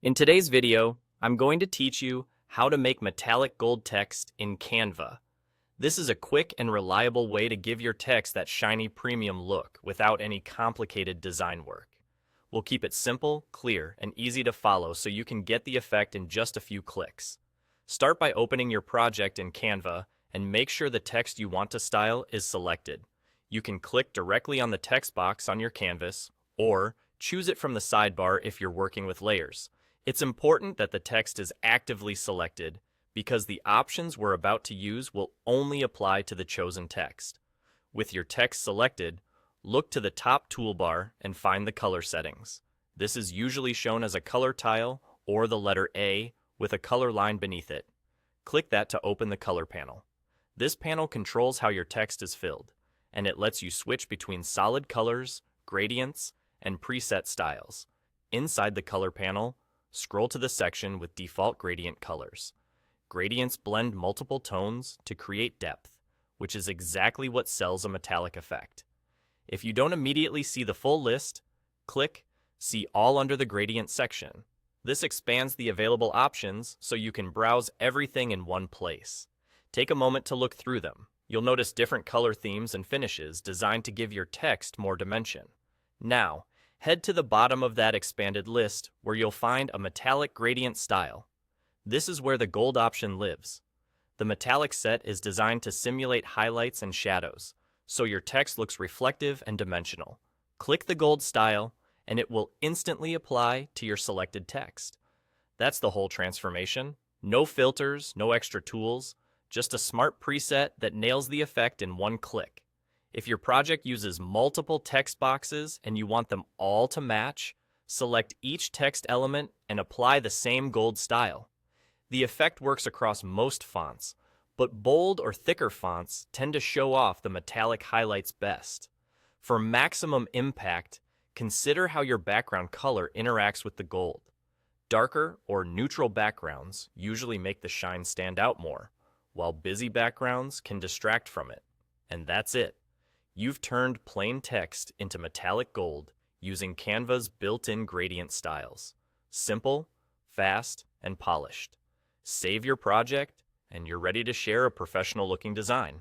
In today's video, I'm going to teach you how to make metallic gold text in Canva. This is a quick and reliable way to give your text that shiny premium look without any complicated design work. We'll keep it simple, clear, and easy to follow so you can get the effect in just a few clicks. Start by opening your project in Canva and make sure the text you want to style is selected. You can click directly on the text box on your canvas, or choose it from the sidebar if you're working with layers. It's important that the text is actively selected because the options we're about to use will only apply to the chosen text. With your text selected, look to the top toolbar and find the color settings. This is usually shown as a color tile or the letter A with a color line beneath it. Click that to open the color panel. This panel controls how your text is filled, and it lets you switch between solid colors, gradients, and preset styles. Inside the color panel, scroll to the section with default gradient colors. Gradients blend multiple tones to create depth, which is exactly what sells a metallic effect. If you don't immediately see the full list, click See All under the Gradient section. This expands the available options so you can browse everything in one place. Take a moment to look through them. You'll notice different color themes and finishes designed to give your text more dimension. Now, head to the bottom of that expanded list where you'll find a metallic gradient style. This is where the gold option lives. The metallic set is designed to simulate highlights and shadows, so your text looks reflective and dimensional. Click the gold style, and it will instantly apply to your selected text. That's the whole transformation. No filters, no extra tools, just a smart preset that nails the effect in one click. If your project uses multiple text boxes and you want them all to match, select each text element and apply the same gold style. The effect works across most fonts, but bold or thicker fonts tend to show off the metallic highlights best. For maximum impact, consider how your background color interacts with the gold. Darker or neutral backgrounds usually make the shine stand out more, while busy backgrounds can distract from it. And that's it. You've turned plain text into metallic gold using Canva's built-in gradient styles. Simple, fast, and polished. Save your project, and you're ready to share a professional-looking design.